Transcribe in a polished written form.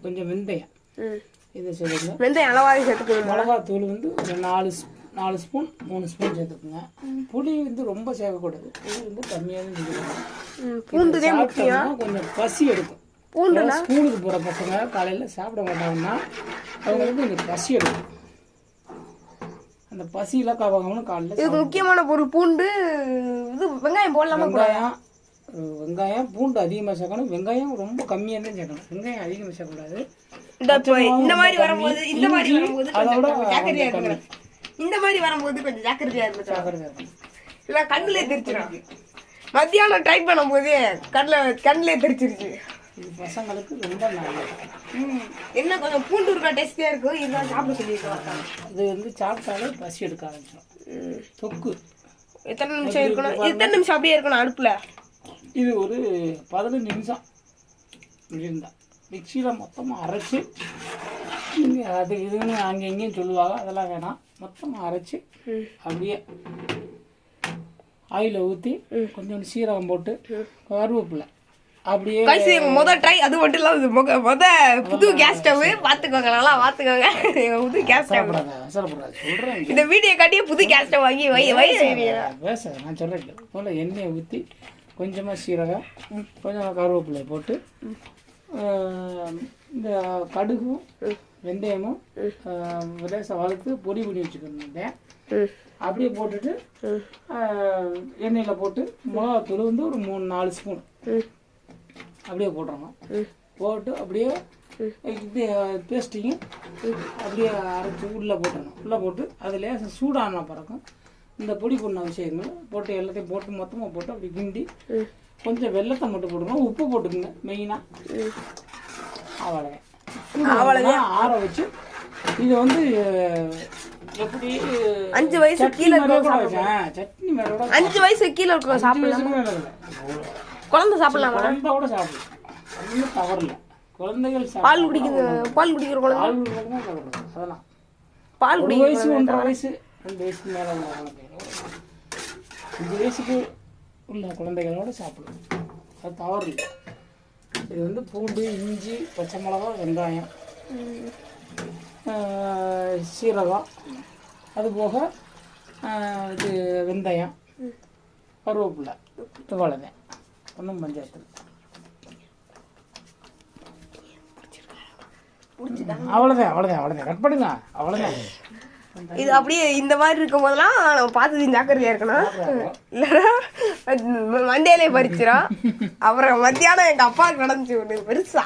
கொஞ்சம் வெந்தயம் இதை சொல்லுங்க. வெந்தயம் அளவாக சேர்த்துக்கணும். மிளகாத்தூள் வந்து ஒரு 4 ஸ்பூன் 3 ஸ்பூன் சேர்த்துக்குங்க. புளி வந்து ரொம்ப சேர்க்கக்கூடாது, புளி வந்து கம்மியாக தான் சேர்க்கணும். பூண்டு தான் முக்கியம். கொஞ்சம் பசி எடுக்கும். பூண்டுனா ஸ்கூலுக்கு போகிற பசங்க காலையில் சாப்பிட மாட்டாங்கன்னா அவங்களுக்கு கொஞ்சம் பசி எடுக்கும். அந்த பசியெல்லாம் காப்பாங்கன்னு காலையில் இதுக்கு முக்கியமான பொருள் பூண்டு. இது வெங்காயம் போடலாமா? வெங்காயம் பூண்டு அதிகமாக சேர்க்கணும். வெங்காயம் ரொம்ப கம்மியாக தான் சேர்க்கணும். வெங்காயம் அதிகமாக சேர்க்கக்கூடாது. இந்த மாதிரி வரும்போது அதோட இந்த மாதிரி வரும்போது கொஞ்சம் ஜாக்கிரதையா இருக்கணும். இல்லை கண்ணிலே தெரிச்சிடும். மத்தியானம் ட்ரை பண்ணும்போது கண்ணிலே தெரிச்சிருச்சு. இது பசங்களுக்கு ரொம்ப நல்லது. என்ன கொஞ்சம் பூண்டு இருக்கா டேஸ்டியா இருக்கும். இதெல்லாம் சாப்பிட சொல்லியிருக்கோம். இது வந்து சாப்பிட்டாலே பசி எடுக்க ஆரம்பிச்சிடும். தொக்கு எத்தனை நிமிஷம் இருக்கணும்? எத்தனை நிமிஷம் அப்படியே இருக்கணும் அடுப்புல? இது ஒரு 15 நிமிஷம் இருந்தா மிக்சியில் மொத்தமாக அரைச்சி, அது இதுன்னு அங்கே இங்கேயும் சொல்லுவாங்க, அதெல்லாம் வேணாம். மொத்தமாக அரைச்சி அப்படியே ஆயில ஊற்றி கொஞ்சோண்டு சீரகம் போட்டு கருவேப்பிலை அப்படியே முதல் ட்ரை. அது மட்டும் இல்லாம புது கேஸ் ஸ்டவ் பார்த்துக்கோங்க, நல்லா பார்த்துக்கோங்க. புது கேஸ் ஸ்டவ் சொல்கிறேன். இந்த வீடியோ காட்டியே புது கேஸ் ஸ்டவ் வாங்கி பேச நான் சொல்கிறேன். போல எண்ணெயை ஊற்றி கொஞ்சமாக சீரகம் கொஞ்சம் கருவேப்பிலை போட்டு இந்த கடுகும் வெந்தயமும் லேசாக வறுத்து பொடி பண்ணி வச்சுக்கணும். அப்படியே போட்டுட்டு எண்ணெயில் போட்டு மிளகாத்தூள் வந்து ஒரு 3-4 ஸ்பூன் அப்படியே போட்டுறணும். போட்டு அப்படியே இது பேஸ்ட்டையும் அப்படியே அரைச்சி உள்ளே போட்டுடணும். உள்ளே போட்டு அது லேசாக சூடான பிறக்கும் இந்த பொடி பண்ண விஷயங்கள் போட்டு எல்லாத்தையும் போட்டு மொத்தமாக போட்டு அப்படி கிண்டி கொஞ்சம் வெல்லத்தை மட்டும் போட்டுக்கணும். உப்பு போட்டுக்கோங்க மெயினாக. அவ்வளோதான். ஆற வச்சு இது வந்து எப்படி 5 வயசு கீழே சட்னி மேலோட 5 வயசு கீழே இருக்கிற சாப்பிடலாம். குழந்தை சாப்பிடலாம். குழந்தை கூட சாப்பிடலாம், ஒன்றும் தவறில்ல. குழந்தைகள் பால் குடிக்கிற குழந்தை அதெல்லாம் பால் 1 வயசு 1.5 வயசு 2 வயசுக்கு மேலே உள்ள குழந்தைகளோட 5 வயசுக்கு உள்ள குழந்தைகளோட சாப்பிடலாம், அது தவறில்லை. இது வந்து பூண்டு இஞ்சி பச்சை மிளகா வெங்காயம் சீரகம் அது போக இது வெந்தயம் கருவேப்பிலை இவ்வளோதான். ஒன்றும் பஞ்சாயத்து அவ்வளோதான் கட் பண்ணுங்க. அவ்வளோதான். இது அப்படியே இந்த மாதிரி இருக்கும் போதெல்லாம் நம்ம பார்த்து ஜாக்கிரதையா இருக்கணும். இல்லைன்னா மண்டையிலே பறிச்சிடும். அப்புறம் மத்தியானம் எங்கள் அப்பாவுக்கு நடந்துச்சு ஒன்று பெருசா.